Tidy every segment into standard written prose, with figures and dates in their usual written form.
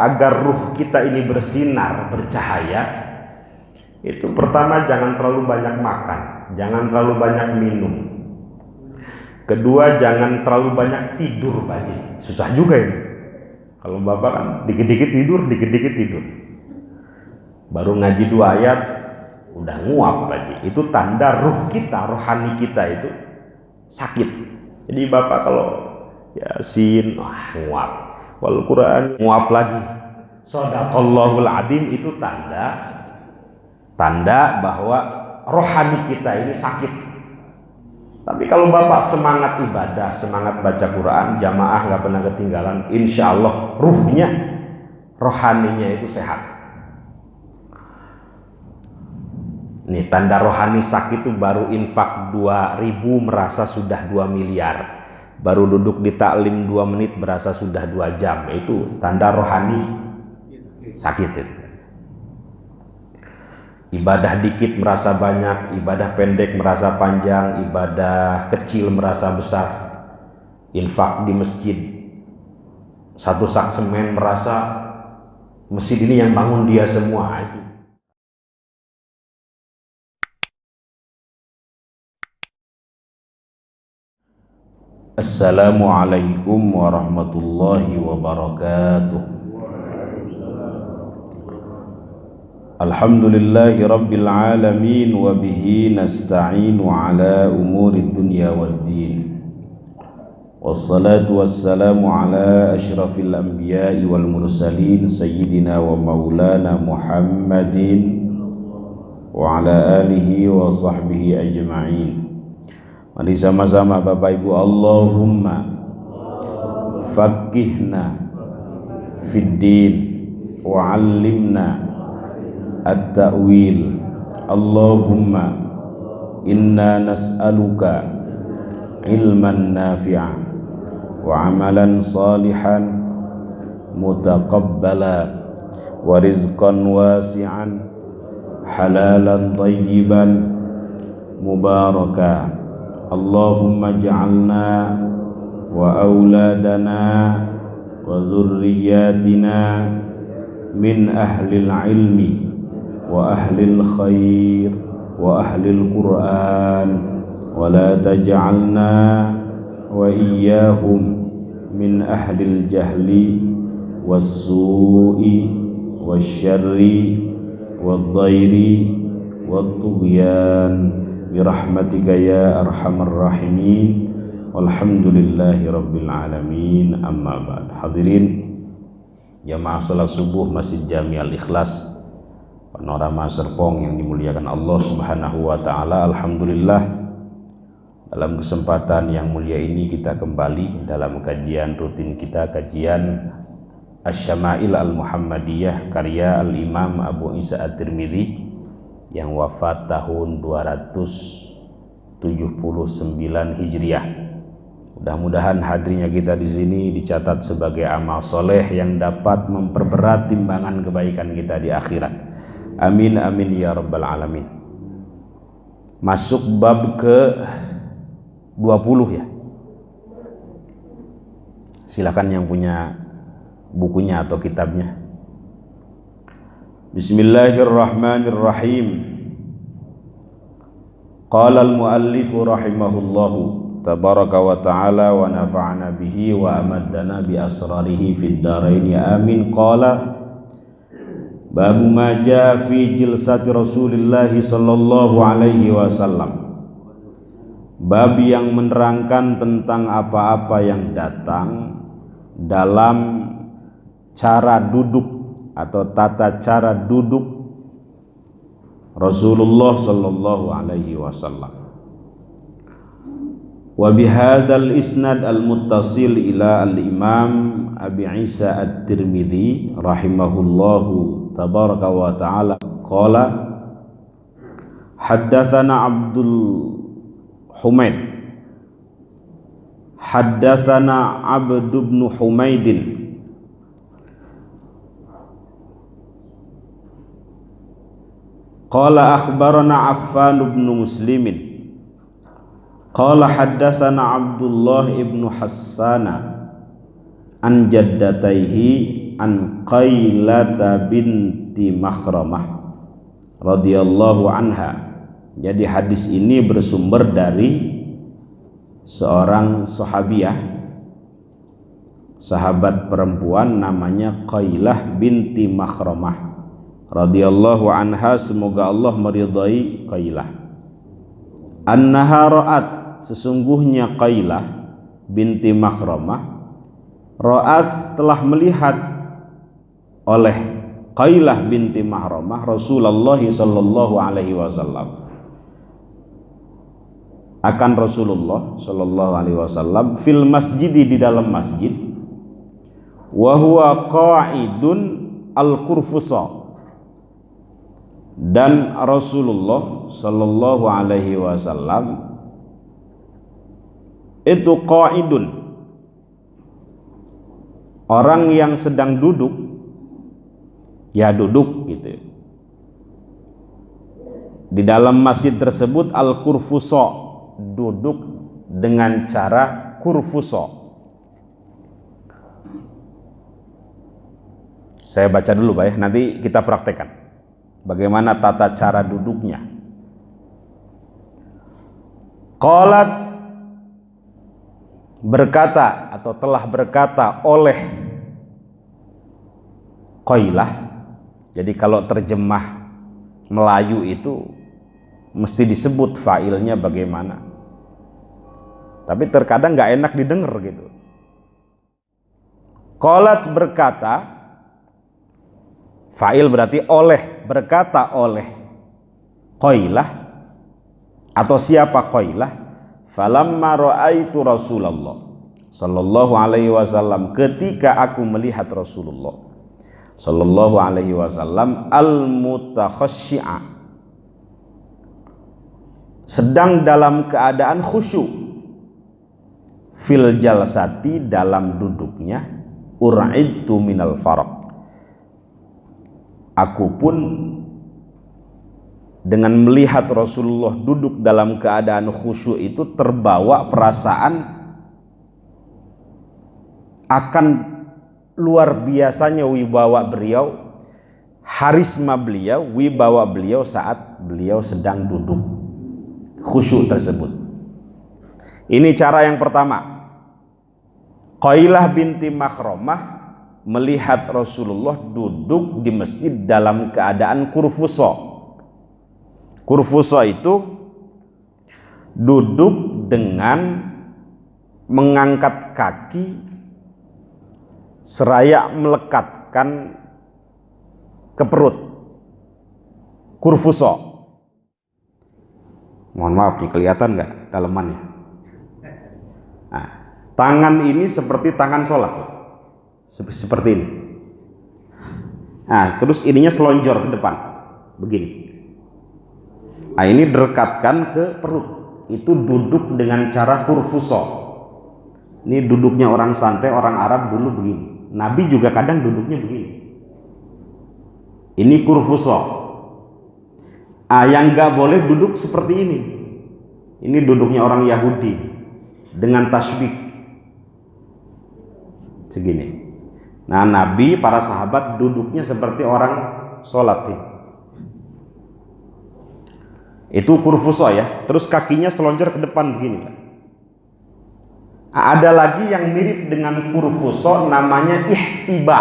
agar ruh kita ini bersinar, bercahaya, itu pertama jangan terlalu banyak makan, jangan terlalu banyak minum. Kedua, jangan terlalu banyak tidur, Pak Haji. Susah juga ini. Kalau Bapak kan dikit-dikit tidur, dikit-dikit tidur. Baru ngaji 2 ayat udah nguap, Pak Haji. Itu tanda ruh kita, rohani kita itu sakit. Jadi Bapak kalau Yasin, nguap. Wal Quran, nguap lagi. Shadaqallahul adzim, itu tanda bahwa rohani kita ini sakit. Tapi kalau Bapak semangat ibadah, semangat baca Quran, jamaah nggak pernah ketinggalan, insya Allah ruhnya, rohaninya itu sehat. Nih, tanda rohani sakit itu baru infak 2.000 merasa sudah 2 miliar. Baru duduk di taklim 2 menit berasa sudah 2 jam. Itu tanda rohani sakit itu. Ibadah dikit merasa banyak, ibadah pendek merasa panjang, ibadah kecil merasa besar. Infak di masjid 1 sak semen merasa masjid ini yang bangun dia semua. Itu. Assalamualaikum warahmatullahi wabarakatuh. Alhamdulillahi rabbil alamin wa bihi nasta'inu ala umuri dunya waddin. Wassalatu wassalamu ala asyrafil anbiya'i wal mursalin sayyidina wa maulana Muhammadin wa ala alihi wa sahbihi ajma'in. Mari sama-sama Bapak Ibu, Allahumma faqihna fid din wa 'allimna at-ta'wil. Allahumma inna nas'aluka ilman nafi'an wa amalan salihan mutaqabbala wa rizqan wasi'an halalan tayyiban mubaraka. Allahumma ja'alna wa auladana wa dhurriyyatina min ahlil ilmi wa ahlil khair wa ahlil Qur'an wa la taj'alna wa iyyahum min ahlil jahli was-su'i wasyarri wad-dhairi wat-tughyan birahmatika ya arhamar rahimin walhamdulillahi rabbil alamin. Amma ba'd. Hadirin jamaah salat subuh Masjid Jami Al-Ikhlas Panorama Serpong yang dimuliakan Allah Subhanahu wa taala. Alhamdulillah, dalam kesempatan yang mulia ini kita kembali dalam kajian rutin kita, kajian Asy-Syama'il Al-Muhammadiyah karya Al-Imam Abu Isa At-Tirmidzi yang wafat tahun 279 Hijriah. Mudah-mudahan hadirnya kita di sini dicatat sebagai amal soleh yang dapat memperberat timbangan kebaikan kita di akhirat. Amin amin ya rabbal alamin. Masuk bab ke 20 ya. Silakan yang punya bukunya atau kitabnya. Bismillahirrahmanirrahim. Qala al-muallif rahimahullahu tabaraka wa ta'ala wa nafa'ana bihi wa amaddana bi asrarihi fid dharain amin. Qala babu ma jaa fi jilsati Rasulillah sallallahu alaihi wasallam. Bab yang menerangkan tentang apa-apa yang datang dalam cara duduk atau tata cara duduk Rasulullah sallallahu alaihi wasallam. Wa bihadzal isnad al-muttasil ila al-Imam Abi Isa At-Tirmidzi rahimahullahu tabaraka wa ta'ala qala haddatsana Abdul Humaid haddatsana Abd ibn Humaidin qala akhbarana Affan ibn Muslimin qala haddatsana Abdullah ibn Hassana an jaddataihi an Qailata binti Makhramah radhiyallahu anha. Jadi hadis ini bersumber dari seorang sahabiah, sahabat perempuan namanya Qailah binti Makhramah radhiyallahu anha, semoga Allah meridai Qailah. Annaha ra'at, sesungguhnya Qailah binti Makhramah ra'at, telah melihat oleh Qailah binti Makhramah Rasulullah sallallahu alaihi wasallam, akan Rasulullah sallallahu alaihi wasallam fil masjidi, di dalam masjid, wa huwa qa'idun al-kurfusa, dan Rasulullah sallallahu alaihi wasallam itu qa'idun, orang yang sedang duduk, ya duduk gitu di dalam masjid tersebut. Al-kurfusa, duduk dengan cara kurfusa. Saya baca dulu Pak ya, nanti kita praktekkan bagaimana tata cara duduknya. Qalat, berkata atau telah berkata oleh Qailah. Jadi kalau terjemah Melayu itu mesti disebut fa'ilnya bagaimana, tapi terkadang nggak enak didengar gitu. Qalat, berkata, fa'il berarti oleh, berkata oleh Qailah, atau siapa Qailah. Falamma ra'aitu Rasulullah sallallahu alaihi wasallam, ketika aku melihat Rasulullah sallallahu alaihi wasallam al-mutakhasyi'a, sedang dalam keadaan khusyuk, fil jalsati, dalam duduknya, ur'idtu minal faraq, aku pun dengan melihat Rasulullah duduk dalam keadaan khusyuk itu terbawa perasaan akan luar biasanya wibawa beliau, harisma beliau, wibawa beliau saat beliau sedang duduk khusyuk tersebut. Ini cara yang pertama. Qailah binti Makhramah melihat Rasulullah duduk di masjid dalam keadaan kurfusa. Kurfusa itu duduk dengan mengangkat kaki seraya melekatkan ke perut. Kurfusa. Mohon maaf nih, kelihatan nggak dalemannya? Nah, tangan ini seperti tangan sholat, seperti ini. Nah, terus ininya selonjor ke depan, begini. Nah, ini direkatkan ke perut. Itu duduk dengan cara kurfusa. Ini duduknya orang santai, orang Arab dulu begini. Nabi juga kadang duduknya begini. Ini kurfusa. Yang nggak boleh duduk seperti ini. Ini duduknya orang Yahudi dengan tasbih segini. Nah, Nabi, para sahabat duduknya seperti orang sholat ini. Itu kurfusa ya. Terus kakinya selonjor ke depan begini. Ada lagi yang mirip dengan kurfusa, namanya ihtiba.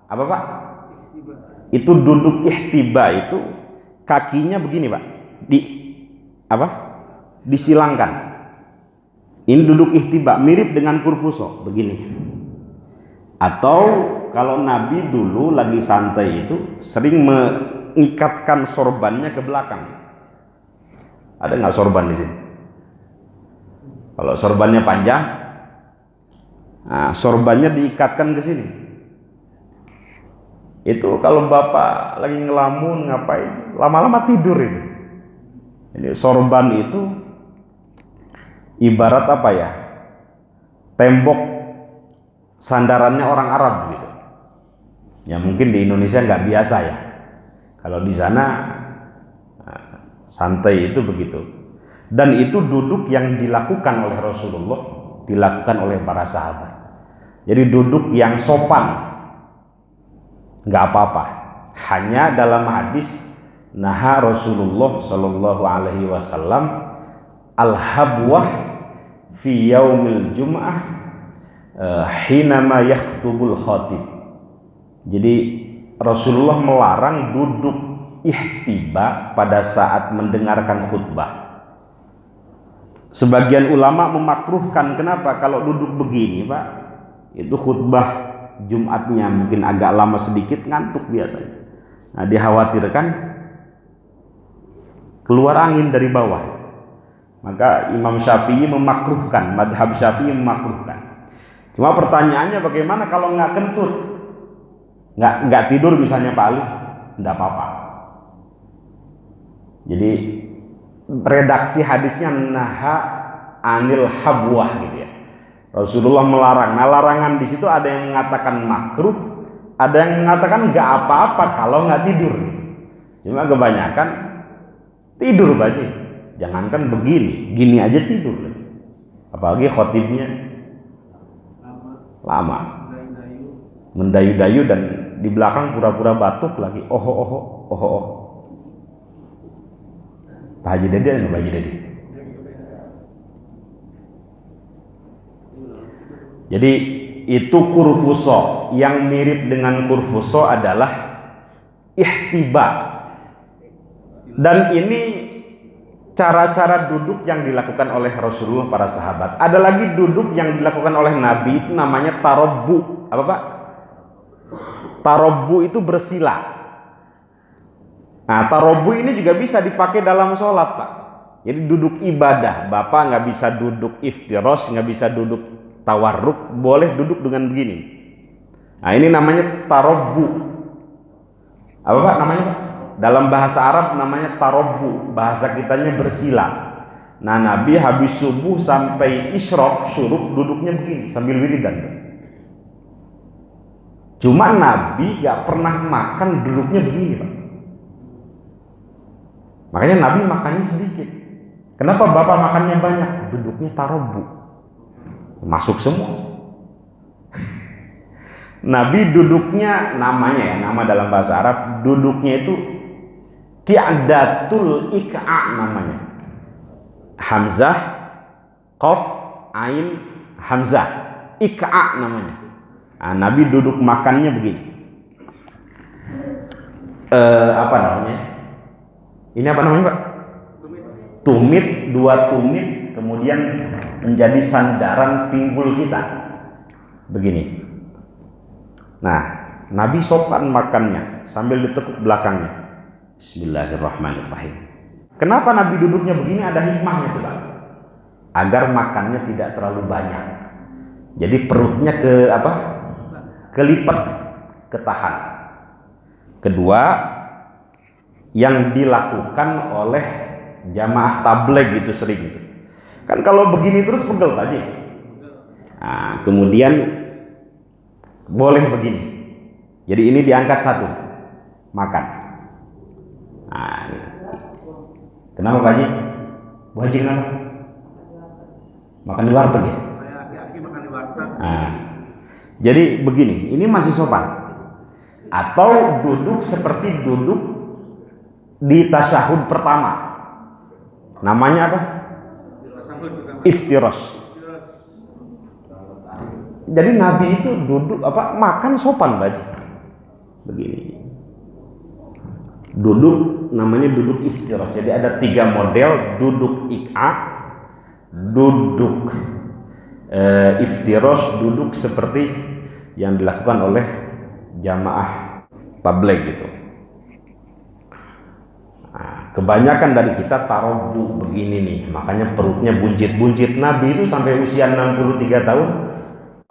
Apa Pak? Itu duduk ihtiba itu kakinya begini Pak. Disilangkan. Ini duduk ihtiba, mirip dengan kurfusa begini. Atau kalau Nabi dulu lagi santai itu sering mengikatkan sorbannya ke belakang. Ada nggak sorban di sini? Kalau sorbannya panjang, nah, sorbannya diikatkan ke sini. Itu kalau bapak lagi ngelamun ngapain, lama-lama tidur ini. Ini sorban itu ibarat apa ya? Tembok sandarannya orang Arab gitu. Ya mungkin di Indonesia nggak biasa ya. Kalau di sana santai itu begitu. Dan itu duduk yang dilakukan oleh Rasulullah, dilakukan oleh para sahabat. Jadi duduk yang sopan. nggak apa-apa. Hanya dalam hadis naha Rasulullah Shallallahu Alaihi Wasallam al-habwah fi yaumil jum'ah hinama yakhtubul khatib. Jadi Rasulullah melarang duduk ihtiba pada saat mendengarkan khutbah. Sebagian ulama memakruhkan. Kenapa? Kalau duduk begini, Pak, itu khutbah Jumatnya mungkin agak lama sedikit, ngantuk biasanya. Nah, dikhawatirkan keluar angin dari bawah. Maka Imam Syafi'i memakruhkan, madhab Syafi'i memakruhkan. Cuma pertanyaannya bagaimana kalau nggak kentut, nggak tidur misalnya Pak Ali, nggak apa-apa. Jadi redaksi hadisnya naha anil habwah gitu ya. Rasulullah melarang. Nah, larangan di situ ada yang mengatakan makruh, ada yang mengatakan nggak apa-apa kalau nggak tidur. Cuma kebanyakan tidur Baji. Jangankan begini, gini aja tidur. Apalagi khotibnya lama, mendayu-dayu dan di belakang pura-pura batuk lagi. Oh. Pak Haji Dede ada Pak Haji Dede? Jadi itu kurfuso. Yang mirip dengan kurfuso adalah ihtiba. Dan ini cara-cara duduk yang dilakukan oleh Rasulullah, para sahabat. Ada lagi duduk yang dilakukan oleh Nabi, itu namanya tarobbu. Apa Pak? Tarobbu itu bersila. Nah, tarobbu ini juga bisa dipakai dalam sholat, Pak. Jadi duduk ibadah, Bapak nggak bisa duduk iftiros, nggak bisa duduk tawarruk, boleh duduk dengan begini. Nah, ini namanya tarobbu. Apa Pak namanya Pak? Dalam bahasa Arab namanya tarobbu, bahasa kitanya bersila. Nah, Nabi habis subuh sampai isyraq, syuruk, duduknya begini sambil wiridan. Cuma Nabi gak pernah makan duduknya begini Pak. Makanya Nabi makannya sedikit. Kenapa Bapak makannya banyak? Duduknya tarobbu, masuk semua. Nabi duduknya namanya ya, nama dalam bahasa Arab, duduknya itu Qi'adatul Iq'a namanya. Hamzah, Qaf, Ain, Hamzah. Iq'a namanya. Nah, Nabi duduk makannya begini. Apa namanya? Ini apa namanya Pak? Tumit, dua tumit, kemudian menjadi sandaran pinggul kita. Begini. Nah, Nabi sopan makannya sambil ditekuk belakangnya. Bismillahirrahmanirrahim. Kenapa Nabi duduknya begini? Ada hikmahnya tuh Pak. Agar makannya tidak terlalu banyak. Jadi perutnya kelipat, ketahan. Kedua, yang dilakukan oleh jamaah tabligh itu sering itu. Kan kalau begini terus pegel Pak Haji. Nah, kemudian boleh begini. Jadi ini diangkat satu, makan. Nah, kenapa Pak Haji? Bu Haji kenapa? Makan di warteg ya? Nah, jadi begini, ini masih sopan. Atau duduk seperti duduk di tasyahud pertama. Namanya apa? Iftiros. Jadi Nabi itu duduk makan sopan Pak Haji. Begini. Duduk namanya duduk iftiros. Jadi ada 3 model duduk iq'a, duduk iftiros, duduk seperti yang dilakukan oleh jamaah tabligh gitu. Nah, kebanyakan dari kita tarobbu begini nih, makanya perutnya buncit-buncit. Nabi itu sampai usia 63 tahun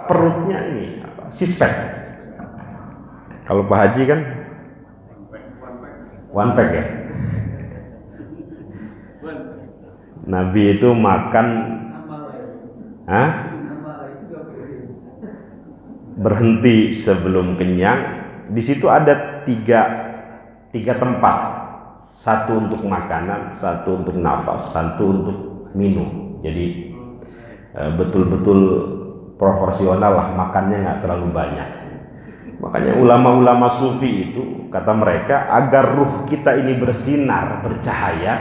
perutnya ini sispek. Kalau Pak Haji kan one pack ya. Nabi itu makan berhenti sebelum kenyang. Di situ ada tiga tempat. Satu untuk makanan, satu untuk nafas, satu untuk minum. Jadi betul-betul proporsional lah, makannya nggak terlalu banyak. Makanya ulama-ulama sufi itu kata mereka, agar ruh kita ini bersinar, bercahaya,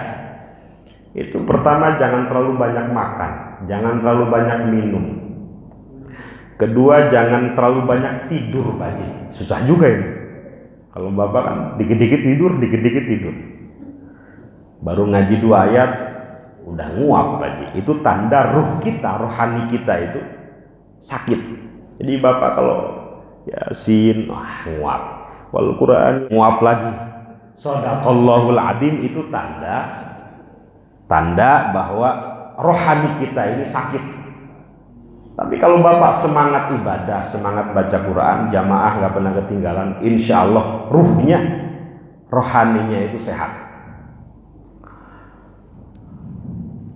itu pertama jangan terlalu banyak makan, jangan terlalu banyak minum. Kedua, jangan terlalu banyak tidur, Pak Haji. Susah juga ini. Kalau Bapak kan dikit-dikit tidur, dikit-dikit tidur. Baru ngaji 2 ayat udah nguap, Pak Haji. Itu tanda ruh kita, rohani kita itu sakit. Jadi Bapak kalau Yasin, nguap. Wal Quran, nguap lagi. Shadaqallahul adzim, itu tanda bahwa rohani kita ini sakit. Tapi kalau Bapak semangat ibadah, semangat baca Quran, jamaah nggak pernah ketinggalan, insya Allah ruhnya, rohaninya itu sehat.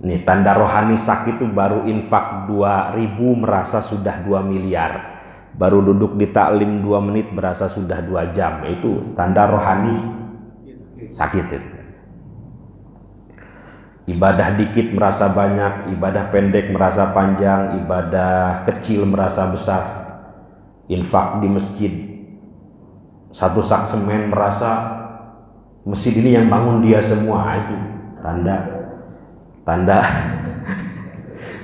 Nih, tanda rohani sakit itu baru infak 2.000 merasa sudah 2 miliar. Baru duduk di taklim 2 menit berasa sudah 2 jam. Itu tanda rohani sakit itu. Ibadah dikit merasa banyak, ibadah pendek merasa panjang, ibadah kecil merasa besar. Infak di masjid 1 sak semen merasa masjid ini yang bangun dia semua. Itu tanda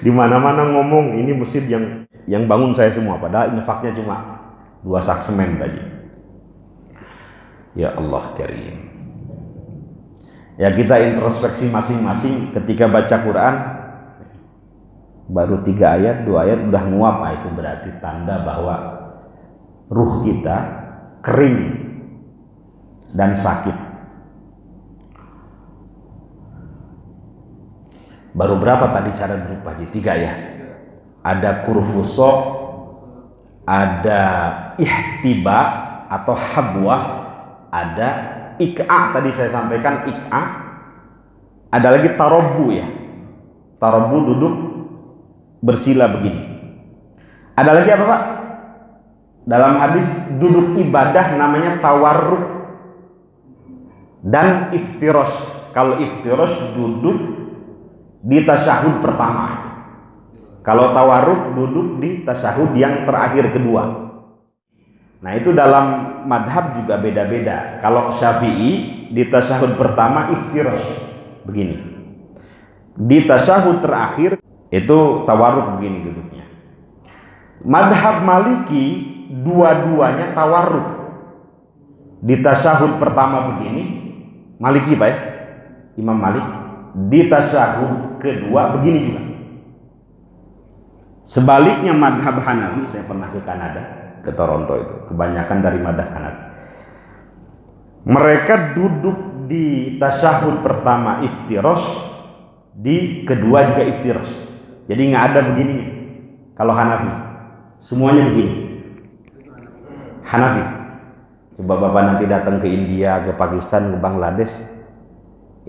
di mana-mana ngomong ini masjid yang bangun saya semua, padahal infaknya cuma 2 sak semen tadi. Ya Allah karim. Ya, kita introspeksi masing-masing ketika baca Quran, baru 3 ayat, 2 ayat udah nguap. Itu berarti tanda bahwa ruh kita kering dan sakit. Baru berapa tadi cara duduk Pak Haji? 3 ya. Ada kurfuso, ada ihtiba atau habwah, ada ik'a, tadi saya sampaikan ik'a. Ada lagi tarabbu ya. Tarabbu duduk bersila begini. Ada lagi apa Pak? Dalam hadis duduk ibadah namanya tawarruk dan iftirosh. Kalau iftirosh duduk di tasyahud pertama. Kalau tawarruk duduk di tasyahud yang terakhir kedua. Nah, itu dalam madhab juga beda-beda. Kalau Syafi'i di tasyahud pertama iftirash begini. Di tasyahud terakhir itu tawarruk begini duduknya. Madhab Maliki dua-duanya tawarruk. Di tasyahud pertama begini, Maliki Pak ya, Imam Malik. Di tasyahud kedua begini juga. Sebaliknya madhab Hanafi, saya pernah ke Kanada, ke Toronto itu, kebanyakan dari madhab Hanafi. Mereka duduk di tasyahud pertama iftirosh, di kedua juga iftirosh. Jadi nggak ada begini. Kalau Hanafi, semuanya begini. Hanafi. Coba Bapak nanti datang ke India, ke Pakistan, ke Bangladesh,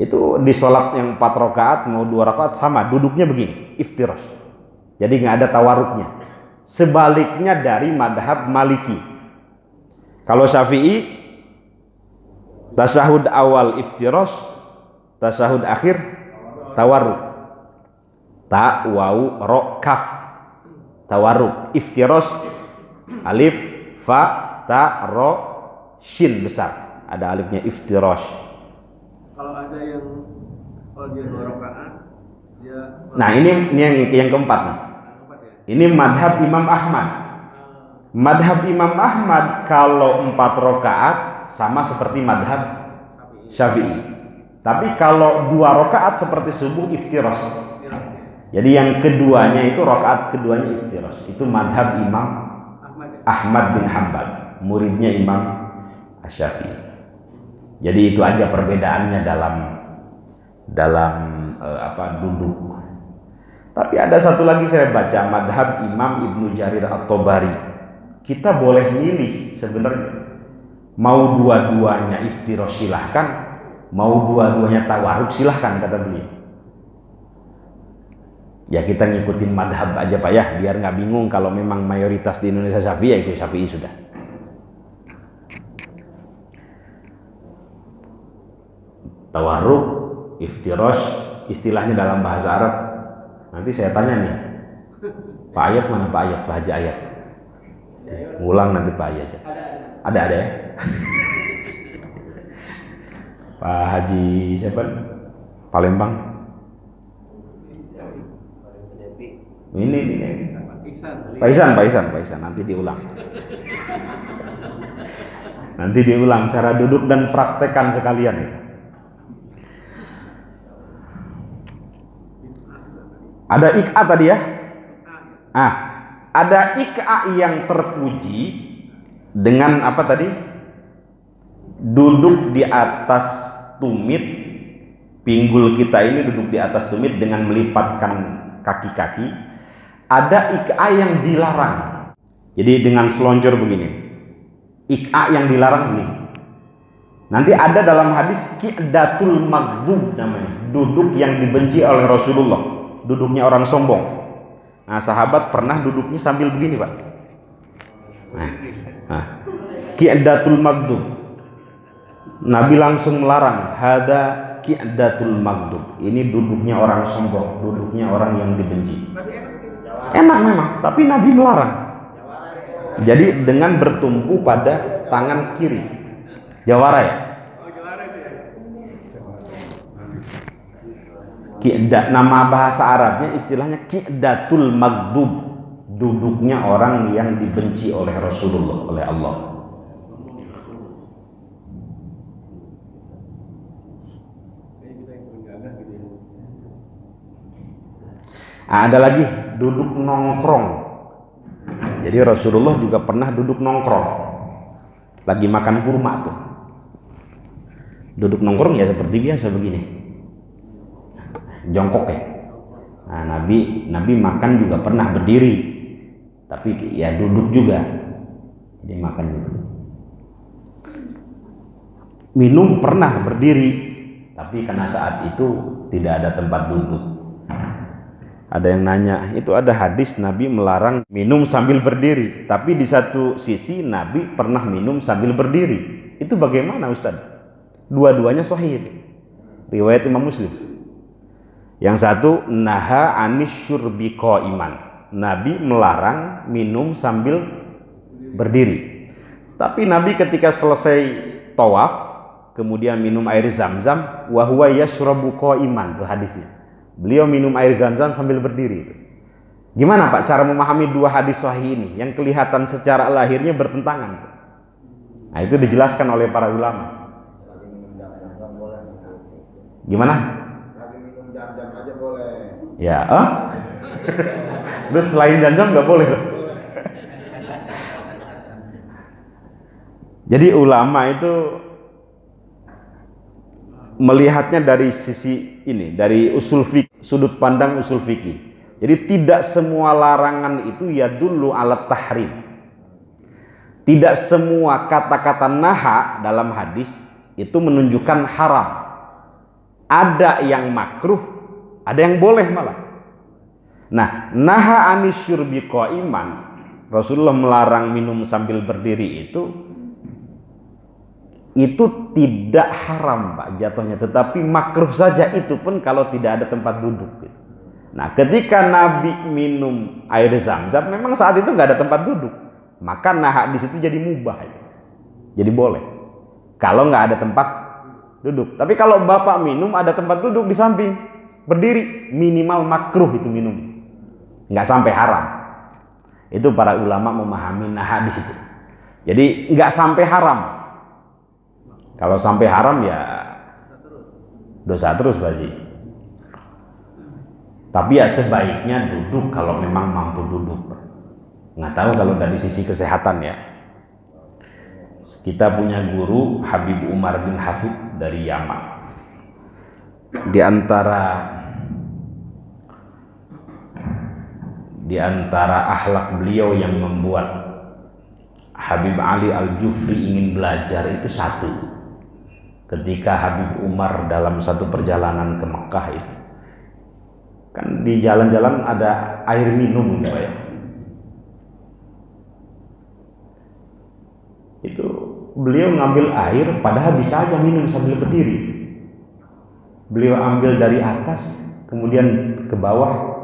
itu di sholat yang 4 rakaat mau 2 rakaat sama, duduknya begini, iftirosh. Jadi nggak ada tawaruknya. Sebaliknya dari madhab Maliki. Kalau Syafi'i, tasyahud awal iftirosh, tasyahud akhir tawarruk. Ta, waw, ro, kaf. Tawarruk. Iftirosh, alif, fa, ta, ro, shin besar. Ada alifnya iftirosh. Kalau ada yang kalau dia 2 rakaat, dia. Nah, ini yang keempat nih. Ini madhab Imam Ahmad. Madhab Imam Ahmad kalau 4 rakaat sama seperti madhab Syafi'i. Tapi kalau 2 rakaat seperti subuh iftirosh. Jadi yang keduanya itu rakaat keduanya iftirosh. Itu madhab Imam Ahmad bin Hanbal, muridnya Imam Syafi'i. Jadi itu aja perbedaannya dalam duduk. Tapi ada satu lagi saya baca madhab Imam Ibnu Jarir At-Tabari. Kita boleh milih sebenarnya. Mau dua-duanya iftirosh silahkan, mau dua-duanya tawarruk silahkan kata beliau. Ya kita ngikutin madhab aja Pak ya, biar nggak bingung. Kalau memang mayoritas di Indonesia Syafi'i, ya ikut Syafi'i sudah. Tawarruk, iftirosh, istilahnya dalam bahasa Arab. Nanti saya tanya nih, Pak Ayat mana Pak Ayat, Pak Haji Ayat. Ngulang nanti Pak aja. Ada ya. Pak Haji siapa? Palembang. Ini. Pak Isan nanti diulang. Nanti diulang cara duduk dan praktekkan sekalian ya. Ada ik'a tadi ya? Ada ik'a yang terpuji dengan apa tadi? Duduk di atas tumit, pinggul kita ini duduk di atas tumit dengan melipatkan kaki-kaki. Ada ik'a yang dilarang. Jadi dengan seloncor begini. Ik'a yang dilarang ini. Nanti ada dalam hadis qi'datul maghdub namanya, duduk yang dibenci oleh Rasulullah, duduknya orang sombong. Nah, sahabat pernah duduknya sambil begini, Pak. Nah, qi'datul maghdub. Nabi langsung melarang, hada qi'datul maghdub. Ini duduknya orang sombong, duduknya orang yang dibenci. Enak memang, tapi Nabi melarang. Jadi dengan bertumpu pada tangan kiri. Jawara ya? Nama bahasa Arabnya istilahnya qi'datul maghdub, duduknya orang yang dibenci oleh Rasulullah, oleh Allah. Ada lagi duduk nongkrong. Jadi Rasulullah juga pernah duduk nongkrong, lagi makan kurma tuh. Duduk nongkrong ya seperti biasa begini, jongkok ya. Nah, Nabi makan juga pernah berdiri, tapi ya duduk juga. Jadi makan juga. Minum pernah berdiri, tapi karena saat itu tidak ada tempat duduk. Ada yang nanya, itu ada hadis Nabi melarang minum sambil berdiri, tapi di satu sisi Nabi pernah minum sambil berdiri. Itu bagaimana Ustaz? Dua-duanya sahih. Riwayat Imam Muslim. Yang satu, naha anis syurbi qa'iman. Nabi melarang minum sambil berdiri. Tapi Nabi ketika selesai tawaf, kemudian minum air Zam-Zam, wa huwa yashrabu qa'iman, itu hadisnya. Beliau minum air Zam-Zam sambil berdiri. Gimana Pak cara memahami dua hadis sahih ini yang kelihatan secara lahirnya bertentangan? Nah, itu dijelaskan oleh para ulama. Gimana? Lagi minum jam-jam aja boleh. Ya, terus selain Zam-Zam nggak boleh. Jadi ulama itu melihatnya dari sisi ini, dari usul fikih, sudut pandang usul fikih. Jadi tidak semua larangan itu ya dulu alat tahrim. Tidak semua kata-kata naha dalam hadis itu menunjukkan haram. Ada yang makruh, ada yang boleh malah. Nah, naha anis syurbi qa'iman, Rasulullah melarang minum sambil berdiri itu tidak haram Pak jatuhnya, tetapi makruh saja, itu pun kalau tidak ada tempat duduk. Nah, ketika Nabi minum air Zam-Zam memang saat itu nggak ada tempat duduk, maka naha di situ jadi mubah, jadi boleh kalau nggak ada tempat duduk. Tapi kalau Bapak minum ada tempat duduk di samping, berdiri, minimal makruh itu minum, nggak sampai haram. Itu para ulama memahami naha di situ. Jadi nggak sampai haram. Kalau sampai haram ya dosa terus Baji. Tapi ya sebaiknya duduk kalau memang mampu duduk. Nggak tahu kalau dari sisi kesehatan ya. Kita punya guru Habib Umar bin Hafid dari Yaman. Di antara akhlak beliau yang membuat Habib Ali Al-Jufri ingin belajar itu satu. Ketika Habib Umar dalam satu perjalanan ke Mekah itu, kan di jalan-jalan ada air minum gitu ya. Itu beliau ngambil air padahal bisa aja minum sambil berdiri. Beliau ambil dari atas kemudian ke bawah,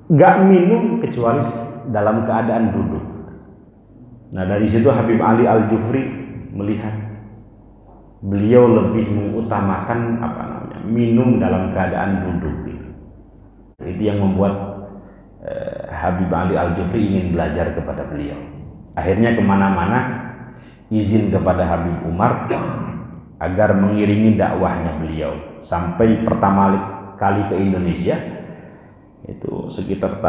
gak minum kecuali dalam keadaan duduk. Nah, dari situ Habib Ali Al-Jufri melihat beliau lebih mengutamakan minum dalam keadaan duduk. Itu yang membuat Habib Ali Al-Jufri ingin belajar kepada beliau. Akhirnya kemana-mana izin kepada Habib Umar agar mengiringi dakwahnya beliau sampai pertama kali ke Indonesia itu sekitar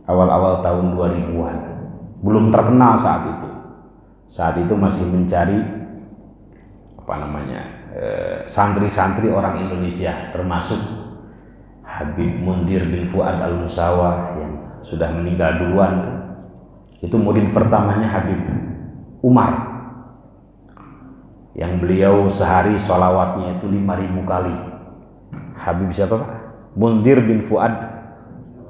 awal-awal tahun 2000-an. Belum terkenal saat itu. Saat itu masih mencari santri-santri orang Indonesia, termasuk Habib Mundir bin Fuad Al-Musawa yang sudah meninggal duluan. Itu murid pertamanya Habib Umar, yang beliau sehari sholawatnya itu 5.000 kali. Habib siapa Pak? Mundir bin Fuad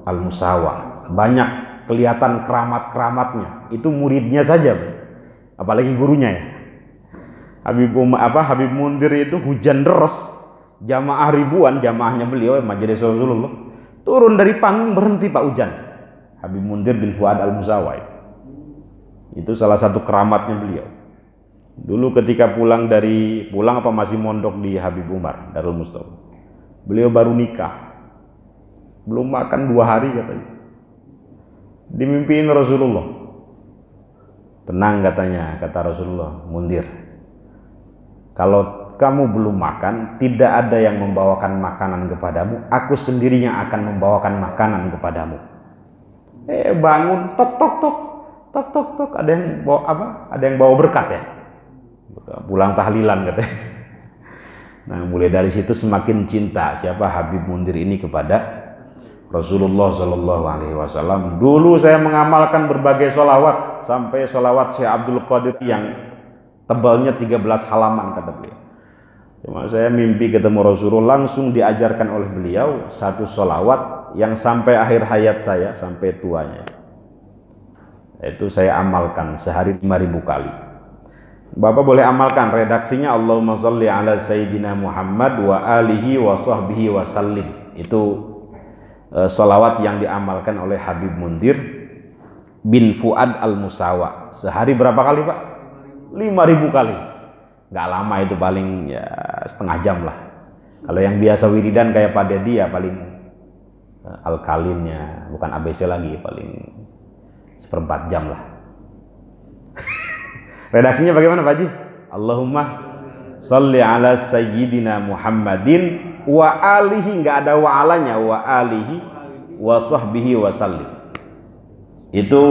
Al-Musawa. Banyak kelihatan keramat-keramatnya. Itu muridnya saja, apalagi gurunya ya. Habib Mundir itu hujan deras, jamaah ribuan, jamaahnya beliau Majelis Rasulullah, turun dari panggung berhenti Pak hujan. Habib Mundir bin Fuad Al-Musawa itu salah satu keramatnya beliau. Dulu ketika pulang masih mondok di Habib Umar Darul Mustafa, beliau baru nikah, belum makan 2 hari katanya, dimimpiin Rasulullah. Tenang katanya, kata Rasulullah, Mundir, kalau kamu belum makan, tidak ada yang membawakan makanan kepadamu, aku sendiri yang akan membawakan makanan kepadamu. Bangun, tok tok tok tok tok tok, ada yang bawa ada yang bawa berkat ya, pulang tahlilan katanya. Nah, mulai dari situ semakin cinta siapa Habib Mundir ini kepada Rasulullah Shallallahu Alaihi Wasallam. Dulu saya mengamalkan berbagai sholawat, sampai sholawat Syekh Abdul Qadir yang tebalnya 13 halaman kata beliau. Cuma saya mimpi ketemu Rasulullah, langsung diajarkan oleh beliau satu sholawat yang sampai akhir hayat saya, sampai tuanya. Itu saya amalkan sehari 5.000 kali. Bapak boleh amalkan, redaksinya Allahumma sholli ala Sayyidina Muhammad wa alihi wa sahbihi wa sallim. Itu sholawat yang diamalkan oleh Habib Mundir bin Fuad Al-Musawa. Sehari berapa kali Pak? 5.000 kali. Nggak lama itu, paling ya setengah jam lah. Kalau yang biasa wiridan kayak Pak Dedi ya paling alkalinnya, bukan ABC lagi, paling 1/4 jam lah. Redaksinya bagaimana Pak Haji? Allahumma sholli ala Sayyidina Muhammadin wa alihi, nggak ada wa alanya, wa alihi wa sahbihi wa sallim. Itu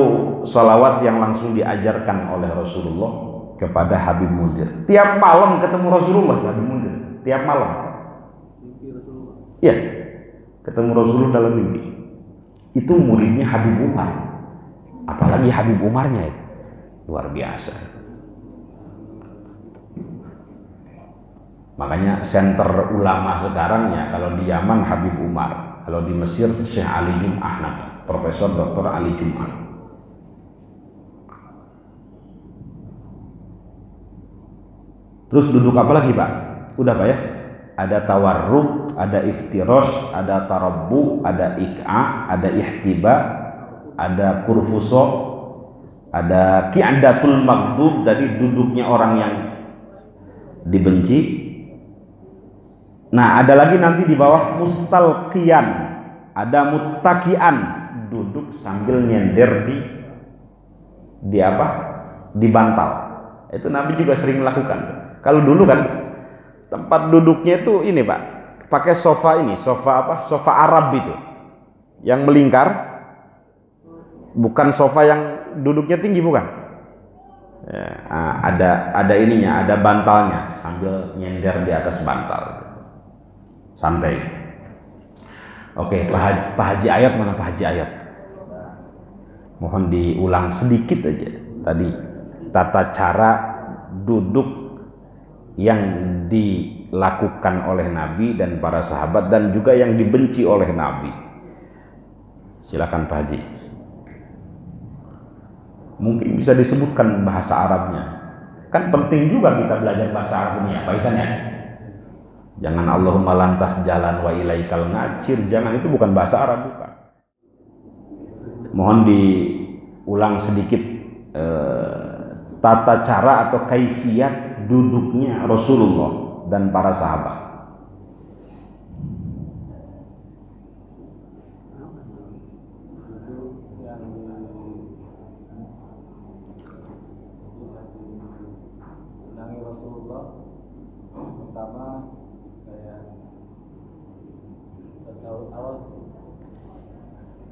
sholawat yang langsung diajarkan oleh Rasulullah kepada Habib Mundir. Tiap malam ketemu Rasulullah Habib Mundir, tiap malam. Iya, ketemu Rasulullah dalam mimpi. Itu muridnya Habib Umar, apalagi Habib Umarnya itu luar biasa. Makanya center ulama sekarang ya, kalau di Yaman Habib Umar, kalau di Mesir Syekh Ali Jum'ah, Profesor Dr. Ali Jum'ah. Terus duduk apa lagi Pak? Udah Pak ya? Ada tawarruk, ada iftirosh, ada tarabbu, ada ik'a, ada ihtiba, ada kurfuso, ada ki'adatul maghdub, dari duduknya orang yang dibenci. Nah, ada lagi nanti di bawah mustalqiyan, ada muttaqian, duduk sambil nyender di bantal. Itu Nabi juga sering melakukan. Kalau dulu kan tempat duduknya itu ini Pak, pakai sofa Arab itu, yang melingkar, bukan sofa yang duduknya tinggi, bukan. Ya, ada ininya, ada bantalnya, sambil nyender di atas bantal. Santai. Oke, Pak Haji Ayat mana Pak Haji Ayat? Mohon diulang sedikit aja tadi tata cara duduk yang dilakukan oleh Nabi dan para sahabat, dan juga yang dibenci oleh Nabi. Silakan Pak Haji. Mungkin bisa disebutkan bahasa Arabnya. Kan penting juga kita belajar bahasa Arabnya, Pak Isan ya. Jangan Allahumma lantas jalan wa ilaikal ngacir, jangan, itu bukan bahasa Arab, bukan. Mohon diulang sedikit tata cara atau kaifiyat duduknya Rasulullah dan para sahabat.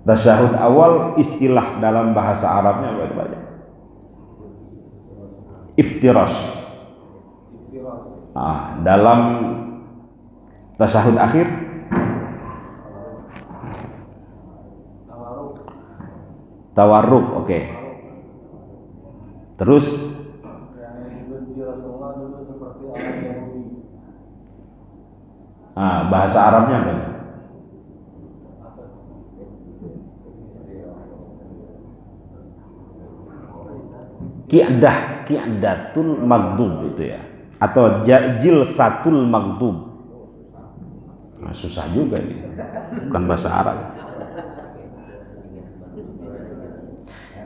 Tasyahud awal istilah dalam bahasa Arabnya apa itu Pak? Iftirash. Dalam tasyahud akhir tawarruk, oke. Terus bahasa Arabnya apa? Qi'datul maghdub itu ya, atau jilsatul maghdub. Susah juga ini, bukan bahasa Arab.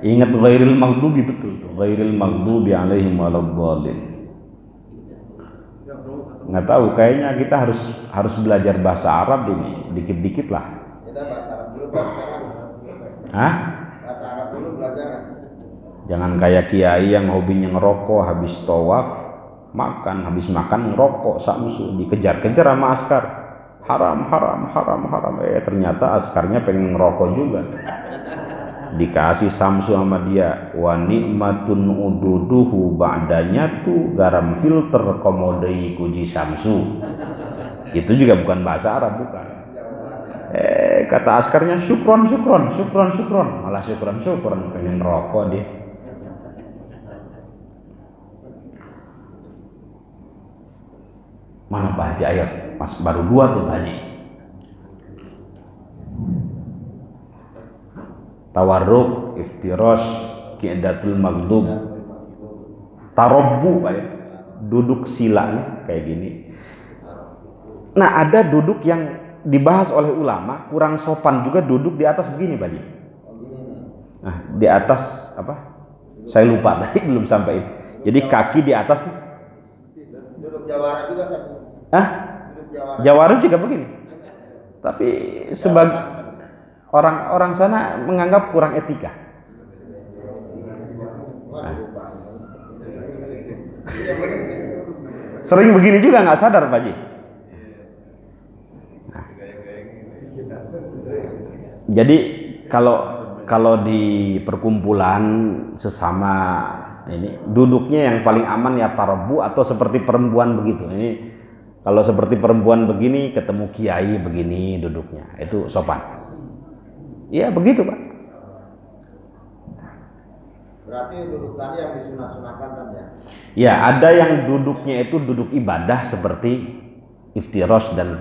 Ingat ghairil maghdubi, betul, ghairil maghdubi alaihim waladhdallin. Nggak tahu, kayaknya kita harus belajar bahasa Arab ini dikit-dikit lah. Kita bahasa Arab dulu, bahasa Arab. Hah? Bahasa Arab dulu belajar. Jangan kayak kiai yang hobinya ngerokok, habis tawaf makan, habis makan ngerokok, samsu dikejar-kejar sama askar. Haram, haram, haram, haram. Ternyata askarnya pengen ngerokok juga. Dikasih samsu sama dia. Wa ni'matun ududuhu ba'danya tuh garam filter komodei kuji samsu. Itu juga bukan bahasa Arab, bukan. Kata askarnya syukron, syukron, syukron, syukron. Malah syukron, syukron, pengen ngerokok dia. Mana Pak Haji? Ayat Mas, baru 2 tuh Pak Haji. Tawarruk, iftirash, qi'datul maghdub, tarabbu Pak ya. Duduk sila nih kayak gini. Nah, ada duduk yang dibahas oleh ulama kurang sopan juga, duduk di atas begini Pak Haji. Nah, di atas apa? Saya lupa tadi belum sampai. Jadi kaki di atas nih. Duduk jawara juga kan? Hah? Jawara juga begini. Tapi sebagai orang sana menganggap kurang etika. Nah. Sering begini juga nggak sadar Pak Ji. Nah. Jadi kalau di perkumpulan sesama ini duduknya yang paling aman ya tarabu atau seperti perempuan begitu. Ini kalau seperti perempuan begini ketemu kiai begini duduknya, itu sopan. Iya begitu Pak. Berarti duduk tadi yang disunah-sunahkan kan ya? Ya, ada yang duduknya itu duduk ibadah seperti iftirash dan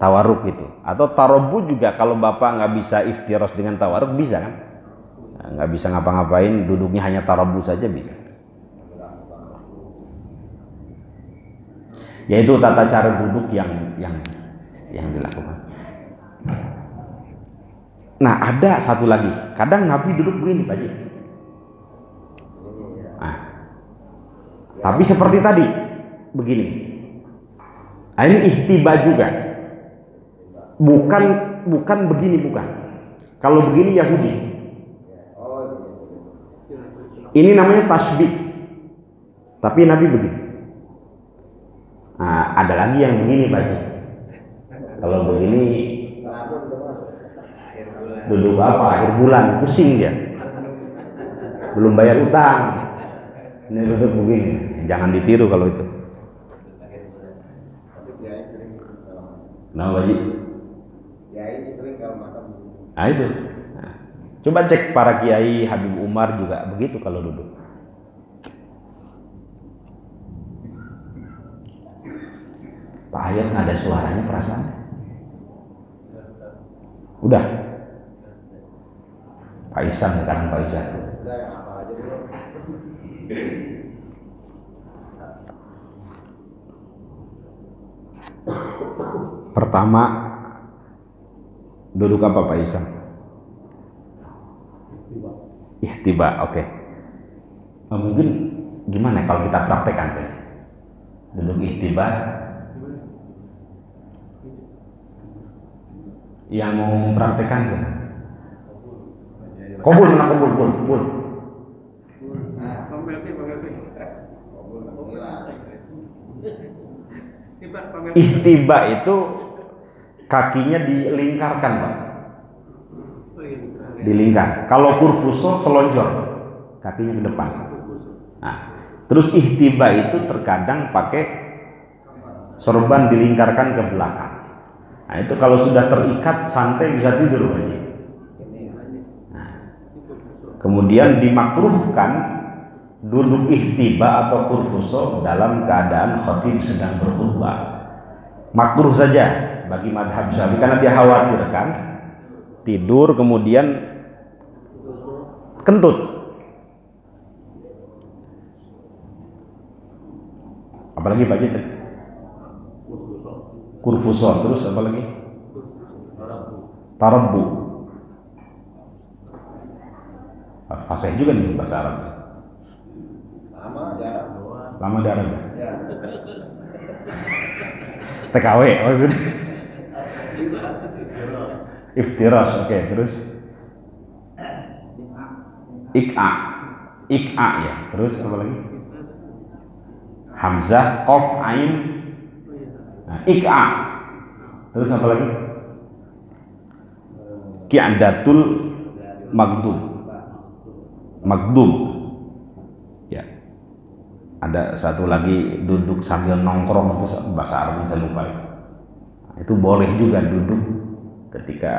tawarruk itu. Atau tarobu juga, kalau Bapak nggak bisa iftirash dengan tawarruk bisa kan? Nggak bisa ngapa-ngapain, duduknya hanya tarobu saja bisa. Yaitu tata cara duduk yang dilakukan. Nah, ada satu lagi. Kadang Nabi duduk begini, Pak Ji. Nah, tapi seperti tadi, begini. Nah, ini ihtiba juga. Bukan begini, bukan. Kalau begini Yahudi. Ini namanya tasbih. Tapi Nabi begini. Nah, ada lagi yang begini, Pak Ji. Kalau begini duduk apa? Akhir bulan, pusing dia. Belum bayar utang. Ini duduk begini. Jangan ditiru kalau itu. Nah, Pak Ji. Ya ini sering kalau makan. Nah, itu. Nah, coba cek para kiai, Habib Umar juga begitu kalau duduk. Pak Hayat nggak ada suaranya perasaan. Udah. Pak Isan sekarang Pak Isan. Udah yang apa aja dulu. Pertama duduk apa Pak Isan? Ihtiba, oke. Mungkin gimana kalau kita praktekkan deh? Duduk ihtiba. Yang mau mempraktekkan sih? Kabul. Ihtiba itu kakinya dilingkarkan, Pak. Dilingkar. Kalau kurfuso selonjor, kakinya ke depan. Nah, terus ihtiba itu terkadang pakai sorban dilingkarkan ke belakang. Nah, itu kalau sudah terikat santai bisa tidur aja. Nah, kemudian dimakruhkan duduk ihtiba atau kurfuso dalam keadaan khatib sedang berkhutbah. Makruh saja bagi madhab Syafi'i karena dia khawatirkan tidur kemudian kentut. Apalagi bagi kurfuso, terus apa lagi? Tarabbu. Fasih juga nih bahasa Arab. Lama di Arab. Ya. TKW maksudnya. Iftiras, oke, terus Ik'a ya, terus apa lagi? Hamzah, Qaf, Ain. Nah, Ik'a. Terus apa lagi? Qi'adatul Magdub. Ya. Ada satu lagi duduk sambil nongkrong, itu bahasa Arab saya lupa. Nah, itu boleh juga duduk ketika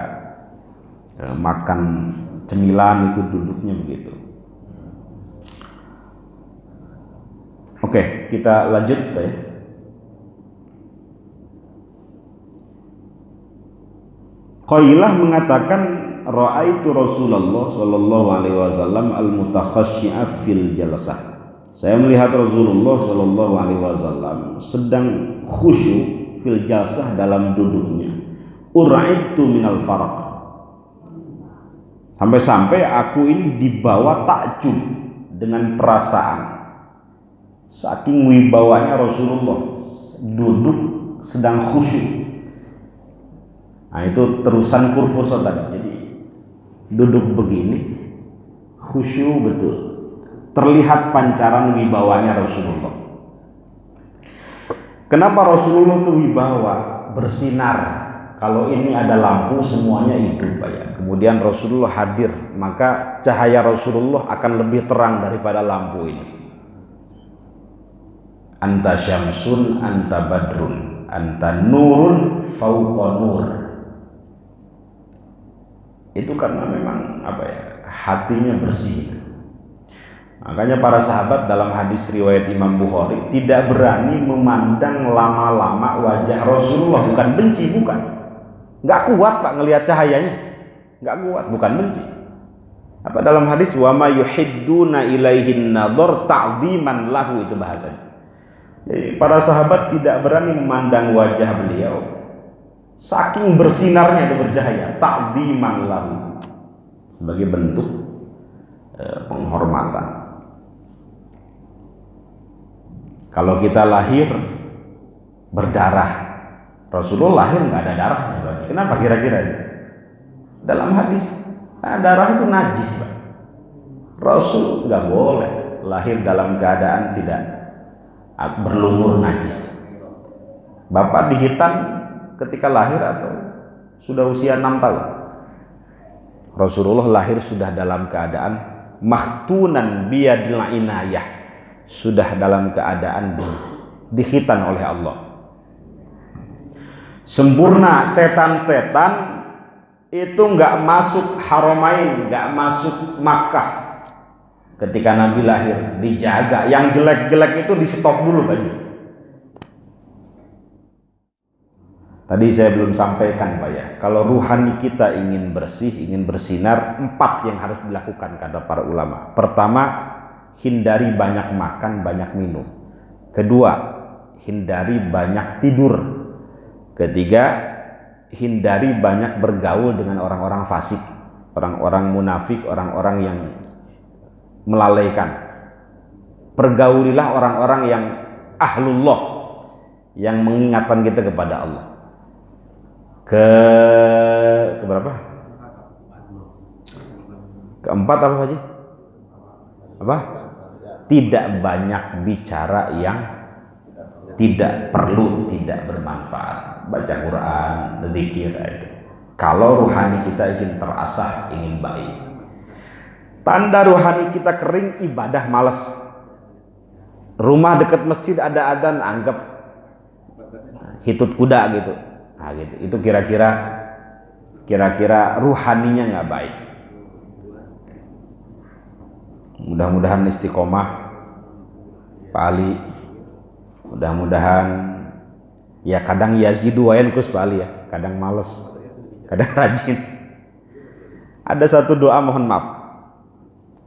makan cemilan, itu duduknya begitu. Oke, kita lanjut, Pak ya. Qailah mengatakan ra'aitu Rasulullah sallallahu alaihi wasallam al-mutakhashshi'a fil jalsah. Saya melihat Rasulullah sallallahu alaihi wasallam sedang khusyuk fil jalsah dalam duduknya. Uraitu minal faraq. Sampai-sampai aku ini dibawa takjub dengan perasaan saking wibawanya Rasulullah duduk sedang khusyuk. Nah, itu terusan kurfuso tadi. Jadi duduk begini khusyuk betul. Terlihat pancaran wibawanya Rasulullah. Kenapa Rasulullah itu wibawa, bersinar? Kalau ini ada lampu semuanya hidup, Pak ya. Kemudian Rasulullah hadir, maka cahaya Rasulullah akan lebih terang daripada lampu ini. Anta syamsun, anta badrun, anta nurun fauqa nur. Itu karena memang apa ya, hatinya bersih. Makanya para sahabat dalam hadis riwayat Imam Bukhari tidak berani memandang lama-lama wajah Rasulullah. Bukan benci, bukan. Nggak kuat, Pak, ngelihat cahayanya. Nggak kuat, bukan benci. Apa dalam hadis wa ma yuhidduna ilaihin nadhar ta'dhiman lahu, itu bahasanya. Jadi para sahabat tidak berani memandang wajah beliau. Saking bersinarnya itu bercahaya, ta'dhiman lahu, sebagai bentuk penghormatan. Kalau kita lahir berdarah, Rasulullah lahir nggak ada darahnya. Kenapa kira-kira? Dalam hadis, darah itu najis, Pak. Rasul nggak boleh lahir dalam keadaan tidak berlumur najis. Bapak dihitan ketika lahir atau sudah usia 6 tahun? Rasulullah lahir sudah dalam keadaan makhtunan biyadil inayah, sudah dalam keadaan dihitan oleh Allah. Sempurna. Setan-setan itu nggak masuk Haramain, nggak masuk Makkah ketika Nabi lahir, dijaga. Yang jelek-jelek itu di stop dulu, Pak. Tadi saya belum sampaikan, Pak ya, kalau ruhani kita ingin bersih, ingin bersinar, 4 yang harus dilakukan kata para ulama. Pertama, hindari banyak makan, banyak minum. Kedua, hindari banyak tidur. Ketiga, hindari banyak bergaul dengan orang-orang fasik, orang-orang munafik, orang-orang yang melalaikan. Pergaulilah orang-orang yang ahlullah, yang mengingatkan kita kepada Allah. Keberapa? Keempat apa Haji? Apa? Tidak banyak bicara yang tidak perlu, tidak bermanfaat. Baca Quran, zikir itu. Kalau rohani kita ingin terasah, ingin baik. Tanda rohani kita kering, ibadah malas. Rumah dekat masjid ada adzan, anggap hitut kuda gitu. Nah, gitu. Itu kira-kira ruhaninya nggak baik. Mudah-mudahan istiqomah Pak Ali. Mudah-mudahan ya, kadang yazidu wa yanqus Pak Ali ya, kadang males, kadang rajin. Ada satu doa, mohon maaf,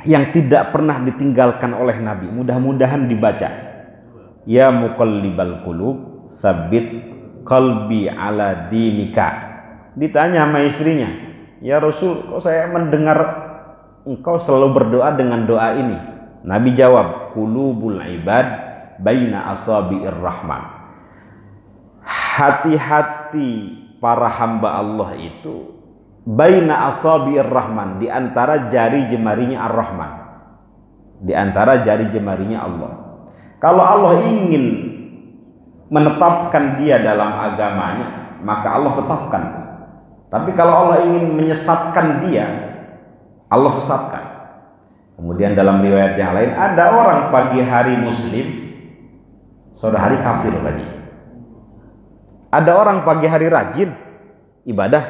yang tidak pernah ditinggalkan oleh Nabi, mudah-mudahan dibaca. Ya muqallibal qulub, tsabbit qalbi ala dinika. Ditanya sama istrinya, ya Rasul, kok saya mendengar engkau selalu berdoa dengan doa ini? Nabi jawab, qulubul ibad baina asabi'ir rahman. Hati-hati para hamba Allah itu baina asabi'ir rahman, di antara jari jemarinya Ar-Rahman, di antara jari jemarinya Allah. Kalau Allah ingin menetapkan dia dalam agamanya, maka Allah tetapkan. Tapi kalau Allah ingin menyesatkan dia, Allah sesatkan. Kemudian dalam riwayat yang lain, ada orang pagi hari muslim, sore hari kafir lagi. Ada orang pagi hari rajin ibadah,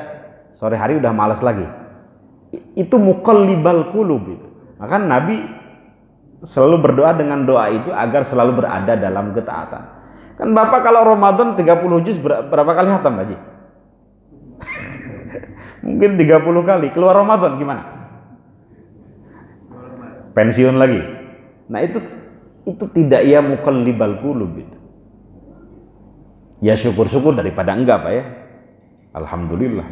sore hari udah malas lagi. Itu muqallibal qulub itu. Maka Nabi selalu berdoa dengan doa itu agar selalu berada dalam ketaatan. Kan Bapak kalau Ramadan 30 juz berapa kali khatam Haji? Mungkin 30 kali. Keluar Ramadan gimana? Pensiun lagi. Nah itu tidak ya muqallibal qulub itu. Ya syukur-syukur daripada enggak Pak ya. Alhamdulillah.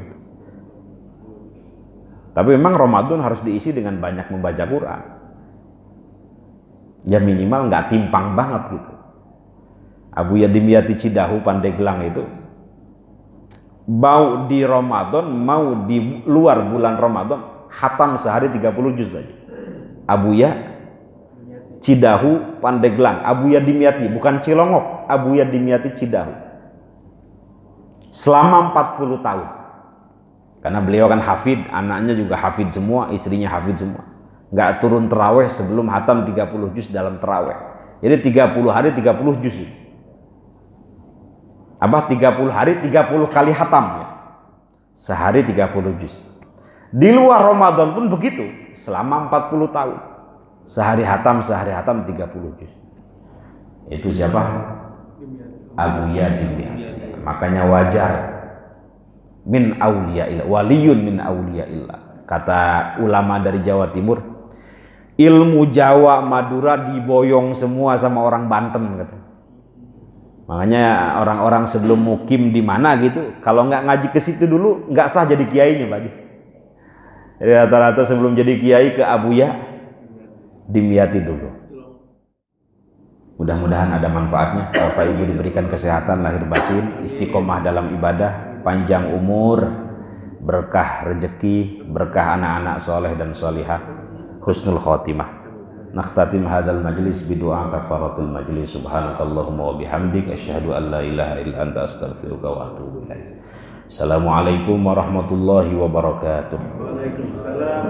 Tapi memang Ramadan harus diisi dengan banyak membaca Quran. Ya minimal enggak timpang banget gitu. Abu Yadimiyati Cidahu Pandeglang itu mau di Ramadan, mau di luar bulan Ramadan, khatam sehari 30 juz aja. Abu Ya Cidahu Pandeglang, Abu Ya Dimyati, bukan Cilongok, Abu Ya Dimyati Cidahu. Selama 40 tahun. Karena beliau kan hafid, anaknya juga hafid semua, istrinya hafid semua. Nggak turun terawih sebelum hatam 30 juz dalam terawih. Jadi 30 hari 30 juz. Apa 30 hari 30 kali hatam ya. Sehari 30 juz. Di luar Ramadan pun begitu, selama 40 tahun. Sehari hatam 30 juz. Itu siapa? Abu Ya Dimyati. Makanya wajar min auliyaillah, waliyun min auliyaillah. Kata ulama dari Jawa Timur, ilmu Jawa Madura diboyong semua sama orang Banten kata. Makanya orang-orang sebelum mukim di mana gitu, kalau nggak ngaji ke situ dulu nggak sah jadi kiainya Pak. Jadi rata-rata sebelum jadi kiai ke Abu Ya Dimyati dulu. Mudah-mudahan ada manfaatnya. Bapak Ibu diberikan kesehatan lahir batin, istiqomah dalam ibadah, panjang umur, berkah rezeki, berkah anak-anak soleh dan solihah, husnul khotimah. Nakhtatim hadzal majlis bidu'a kafaratul majlis. Subhanakallahumma wa bihamdik asyhadu an la ilaha illa anta astaghfiruka wa atubu ilaik. Assalamualaikum warahmatullahi wabarakatuh. Waalaikumsalam.